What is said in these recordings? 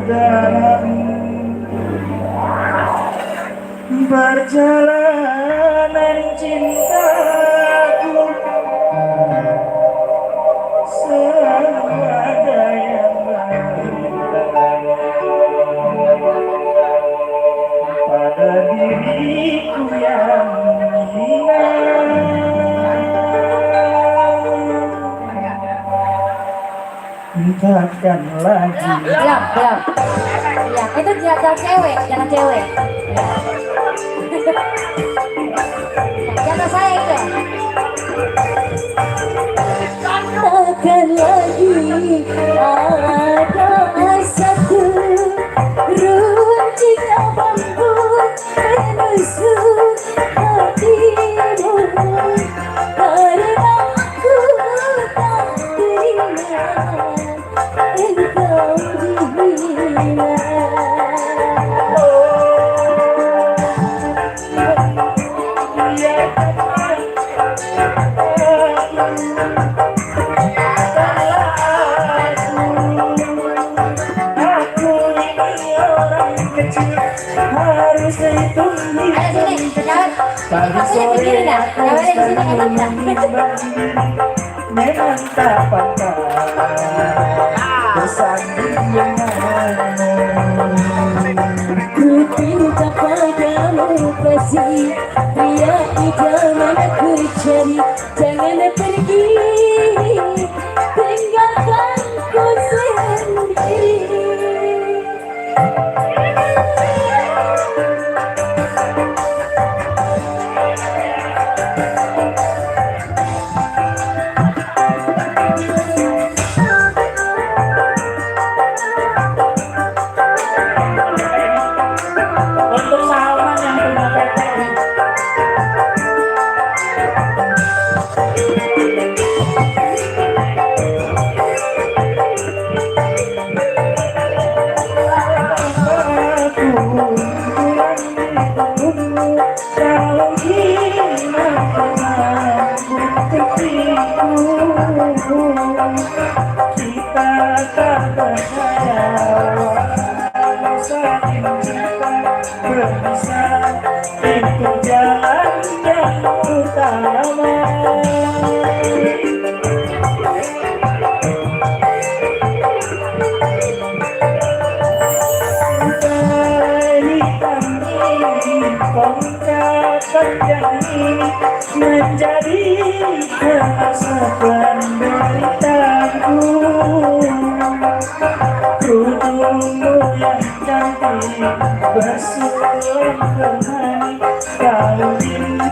dalam perjalanan cintaku, seada yang pada diriku yang hina. Takkan lagi. Diam. Itu jaga cewek, jangan cewek. Jaga saya itu. Takkan lagi ada satu runcing bambu menusuk hatimu, karena aku tak terima engkau dihina. Harus hitung pagi sore memang tak pantas bersanding denganmu. Ku minta padamu kasih, pria idaman aku cari, jangan pergi tinggalkan ku sendiri. Untuk Salman yang punya PT, kalau kita tak berdaya saling cinta berpisah, itu jalan yang utama. Dari kami kongkapkan janji menjadi kesekian deritaku. Kerudungmu yang cantik bersulam kemari, kau ini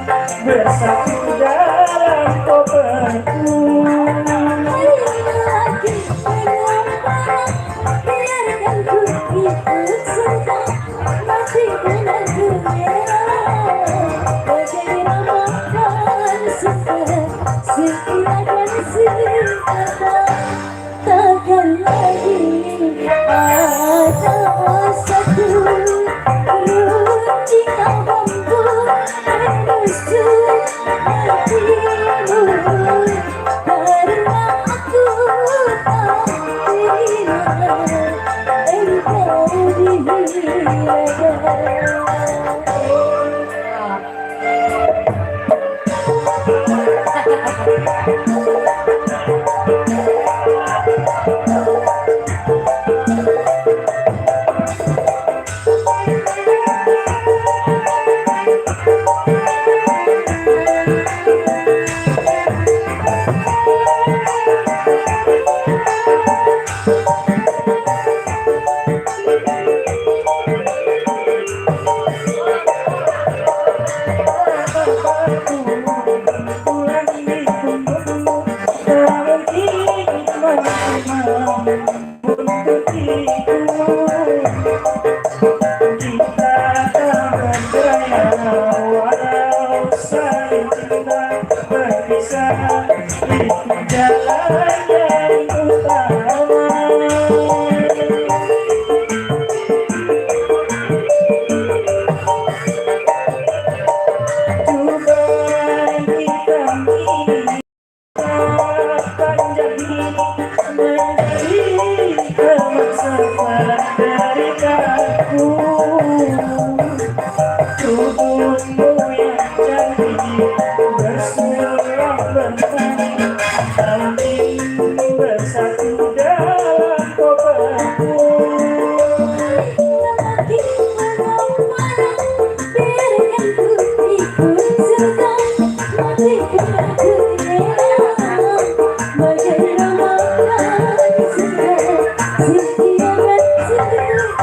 bersatu dalam koperku. Lagi mengapa biarkan ku ikut serta mati dengan dunia, bagai ramalan sekian sekata. Takkan lagi ada satu runcing bambu menusuk hatimu, karena aku tak terima engkau dihina. Menjadi Takkan lagi ada satu ruang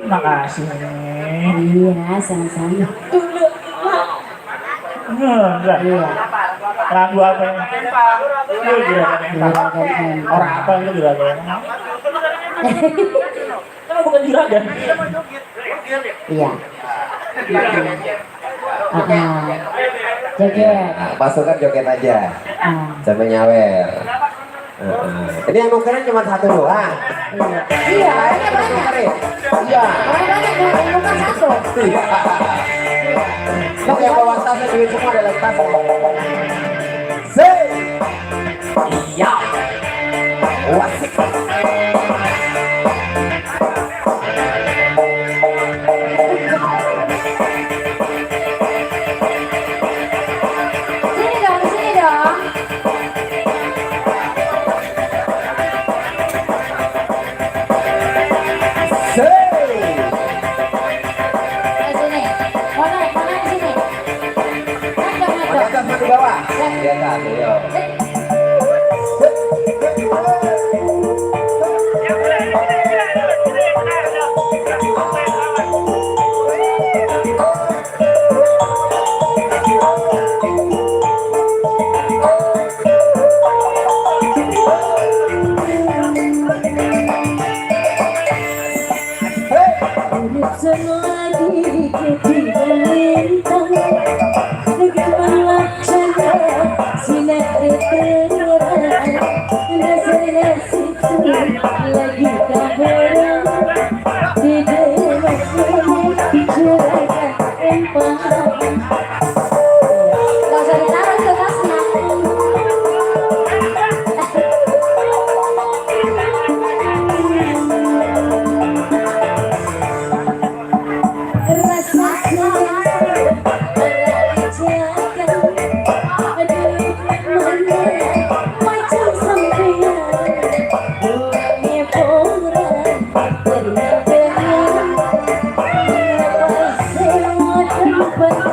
Makasih. Iya, sama-sama. Enggak. Lagu apa ini? Lu juragan yang orang apa lu juragan? Kan bukan juragan. Iya. Joget. Pasukan joget aja sampai nyawer. Ini yang nukerin cuma satu doang. Iya, orangnya banyak. Iya. Orang banyak yang bukan satu. Ini yang bawa tasnya duit semua dalam tas. Say. Iya. Wasik. Sini dong, sini dong. Sini. Mau naik sini. Naik Di atas di bawah. Di atas, yo. Urip selagi ketinggalan bagaimana cara sinar terang nasihat situ lagi kabarang di dalam juragan empang. Gak usah ditaruh ke tasnya. Rasa senang macam sampean dunia orang bernyanyi semua tempat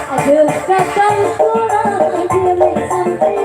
aduh kakak kurang diri sampai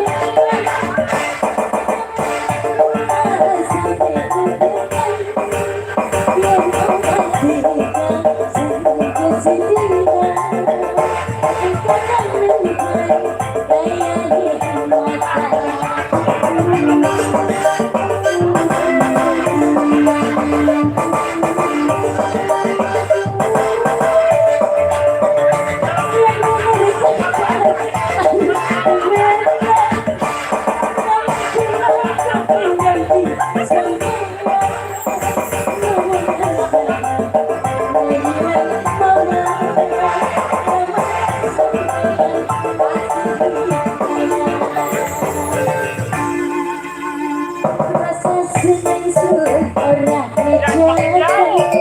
rasa senang orang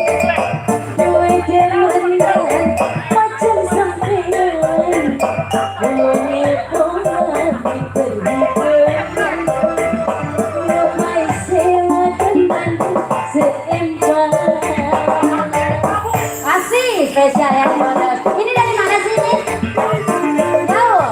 kejalan dua kemenangan macam sampean dunia orang berhitungan ramai sewa teman seimbang. Asih spesial ya bonus. Ini dari mana sih ini? Jauh.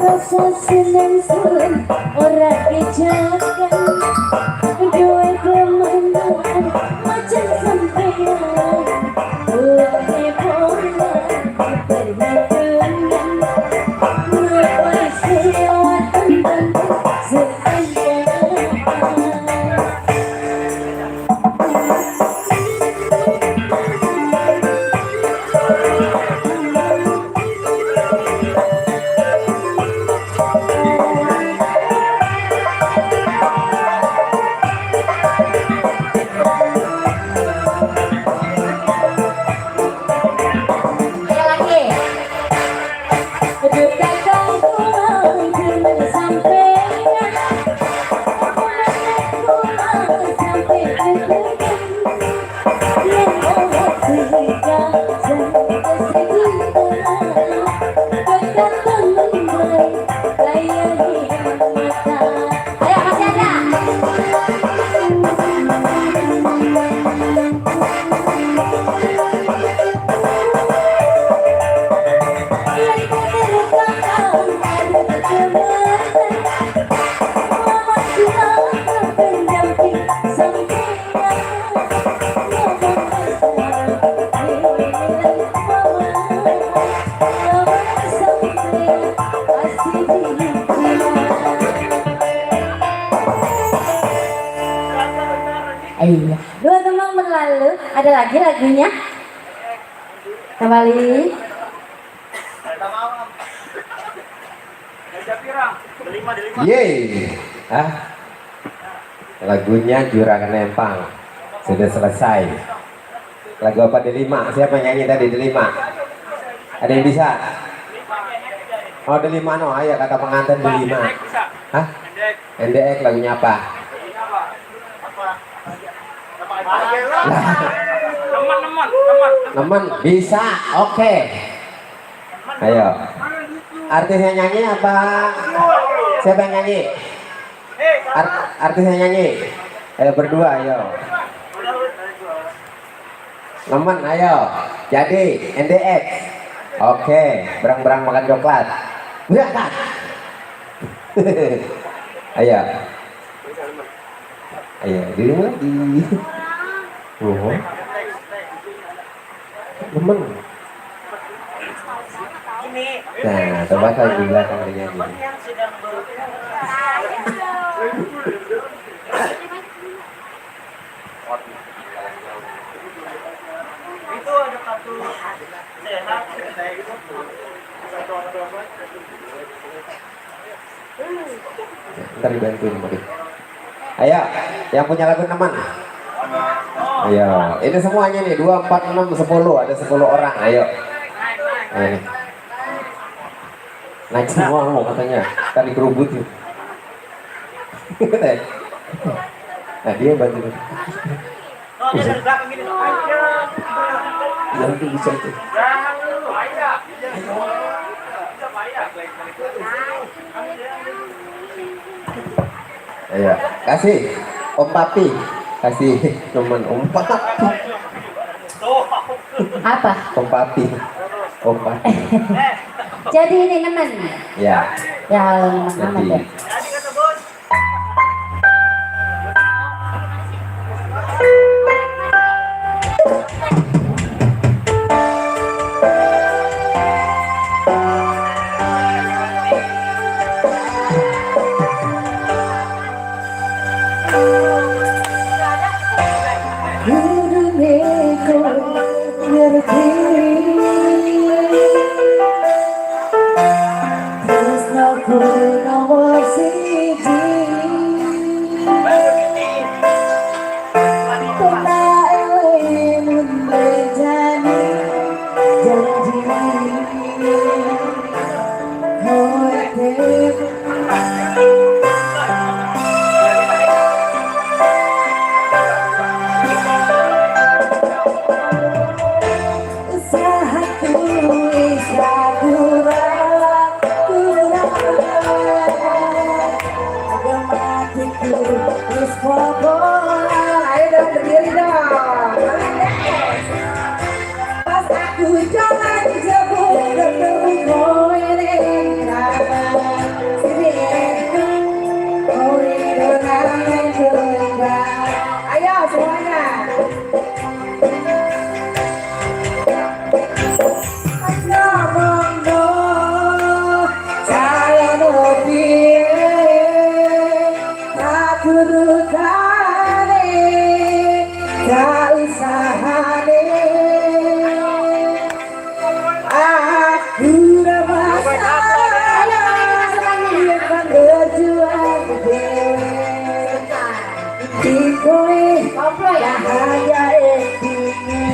Rasa senang-senang orang kejakan dua kemenangan macam sampean boleh pernah berhubungan lepas lewatan sepanjang iya. Dua teman berlalu, ada lagi lagunya. Kembali. Yeay. Lagunya Juragan Empang sudah selesai. Lagu apa Delima? Siapa yang nyanyi tadi Delima? Ada yang bisa? Oh Delima no, ayo kata pengantin Delima. Hah? NDX lagunya apa? Teman bisa, oke. Ayo. Artisnya nyanyi apa? Siapa yang nyanyi? Artisnya nyanyi. Ayo berdua, ayo. Teman, ayo. Jadi NDX. Oke, berang-berang makan coklat. Berangkat. Ayo. Ayo, diri lagi. Temen. Nah, coba kalau di belakang dia nyanyi. Itu ada kartu sehat kayak gitu. Ntar dibantuin Mari. Ayo, yang punya lagu teman. Ayo, ini semuanya nih 2, 4, 6, 10, ada 10 orang. Ayo. Ayo nih. Naik semua mau katanya, tadi kerubut yuk. Nah dia bantu. Oh, dia dari belakang gini. Nanti bisa itu. Ayo, kasih Om Papi, kasih teman Om Papi. Apa? Om Papi, Om Papi. Jadi ini teman. Ya. Ya, nama Jadi. ya. Terus aku nomor Ayo dong berdiri dong. Pas aku jalan jebuk ketemu kowe ning kamar. Kowe dengan coba. Ayo semuanya. Ngomong no, saya lebih tak turutane, tak usahane. Aku udah masalah, yang berjuang dewe. Di kowe, bahagia endingnya.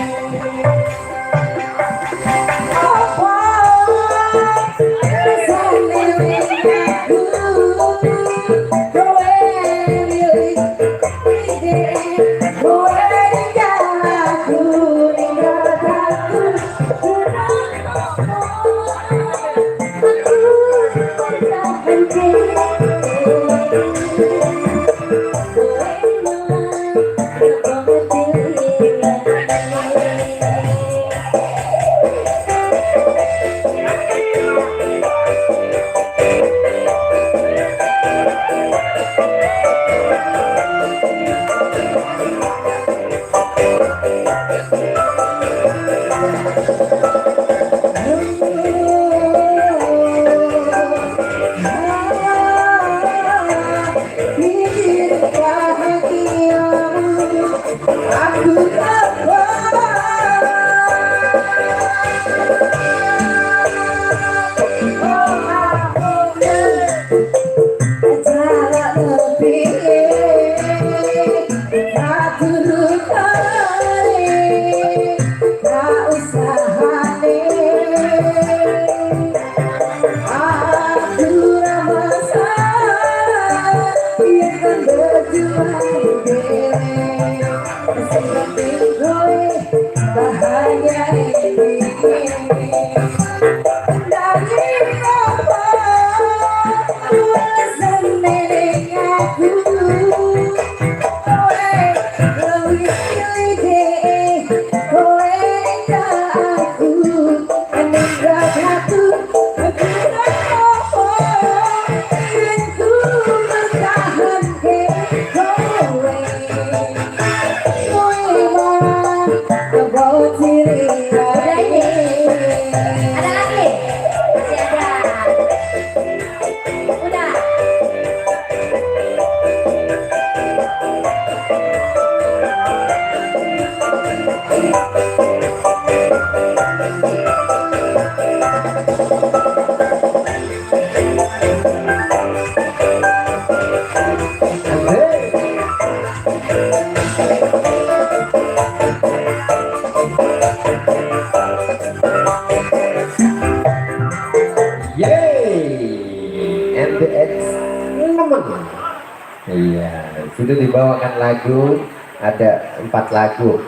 Iya, sudah dibawakan lagu, ada 4 lagu.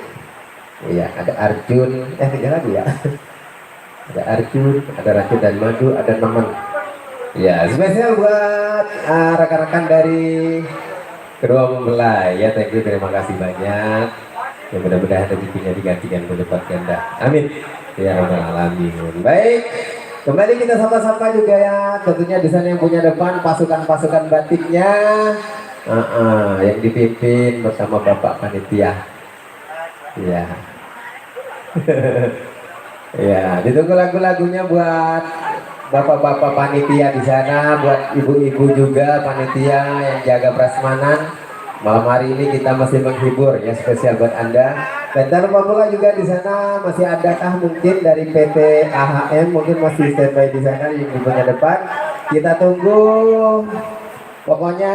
Iya, ada Arjun, 3 lagu ya. Ada Arjun, ada Racun dan Madu, ada Nemen. Ya, spesial buat rekan-rekan dari kedua mempelai ya. Thank you, terima kasih banyak. Ya, mudah-mudahan rezekinya digantikan berlipat ganda. Amin. Ya rabbal alamin. Baik. Kembali kita sama-sama juga ya, tentunya di sana yang punya depan pasukan-pasukan batiknya, yang dipimpin bersama Bapak Panitia. Ya, ya, ditunggu lagu-lagunya buat Bapak-bapak panitia di sana, buat ibu-ibu juga panitia yang jaga prasmanan. Malam hari ini kita masih menghibur ya, spesial buat Anda. Dan jangan lupa pula juga di sana masih adakah mungkin dari PT AHM mungkin masih standby di sana di ibunya depan. Kita tunggu, pokoknya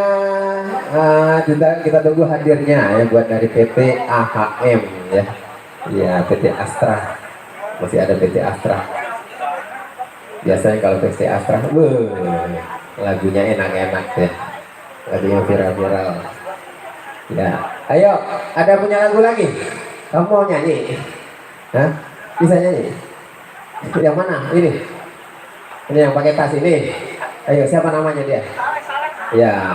kita tunggu hadirnya ya buat dari PT AHM ya. Ya, PT Astra. Masih ada PT Astra. Biasanya kalau PT Astra, lagunya enak-enak ya. Lagunya viral-viral. Ya, ayo, ada punya lagu lagi? Kamu mau nyanyi? Hah? Bisa nyanyi? Yang mana? Ini? Ini yang pakai tas ini? Ayo, siapa namanya dia? Ya,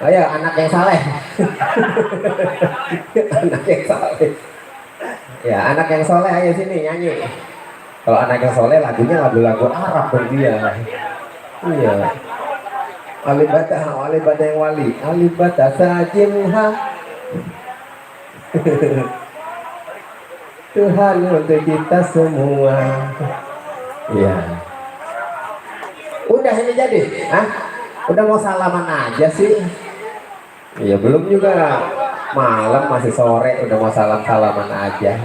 Ayo anak yang saleh. Anak yang saleh. Ya anak yang soleh ayo sini nyanyi. Kalau anak yang soleh lagunya lagu-lagu Arab dong dia. Iya. Alibata yang wali. Alibata sajimha. Tuhan untuk kita semua. Iya. Udah ini jadi, ah? Udah mau salaman aja sih. Iya belum juga. Malam masih sore udah mau salaman aja.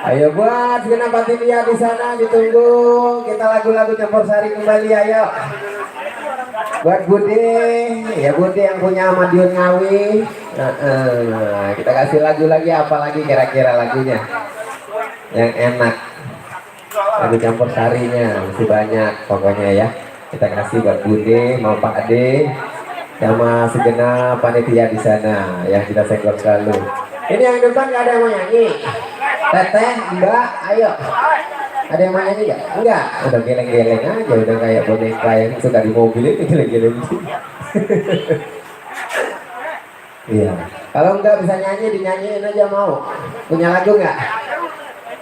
Ayo buat segenap panitia di sana ditunggu. Kita lagu-lagu campur sari kembali ayo. Buat Bude, ya Bude yang punya Madiun Ngawi. Kita kasih lagu lagi apa lagi kira-kira lagunya yang enak. Lagu campur sarinya masih banyak pokoknya ya. Kita kasih buat Bude, mau Pak Ade, sama segenap panitia di sana yang kita senggol selalu. Ini yang depan nggak ada yang mau nyanyi. Teteh, Mbak, ayo. Ada yang mau nyanyi nggak? Enggak. Udah geleng-geleng aja, udah kayak boneka yang suka di mobil itu geleng-geleng. Iya. Kalau enggak bisa nyanyi, dinyanyiin aja mau. Punya lagu nggak?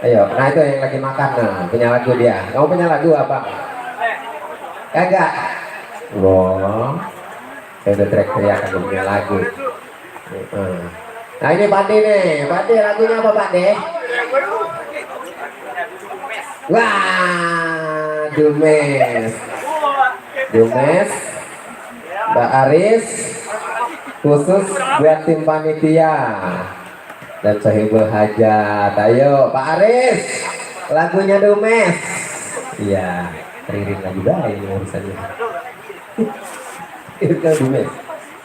Ayo. Nah itu yang lagi makan. Nah, punya lagu dia. Kamu punya lagu apa? Kagak. Wow. Saya udah teriak-teriak aku punya lagu. Nah ini Pak De nih, Pak De lagunya apa Pak De? Wah, Dumes, Mbak Aris, khusus buat tim panitia dan Sohibul Hajat. Ayo Pak Aris, lagunya Dumes. Iya, teriring lagi dah ini urusannya. Itu Dumes.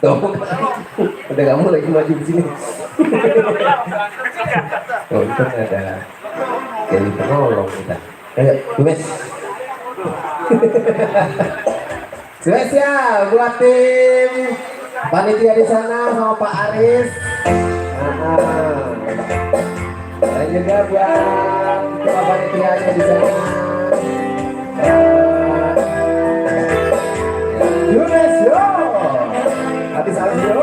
Tuh, udah kamu lagi maju di sini. Oh, itu ada jadi penolong kita. Ayo, Dumes. Spesial buat tim panitia di sana sama Pak Aris. Dan juga buat ketua panitianya di sana. Dumes yo. Habis yo.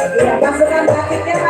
Pasukan batiknya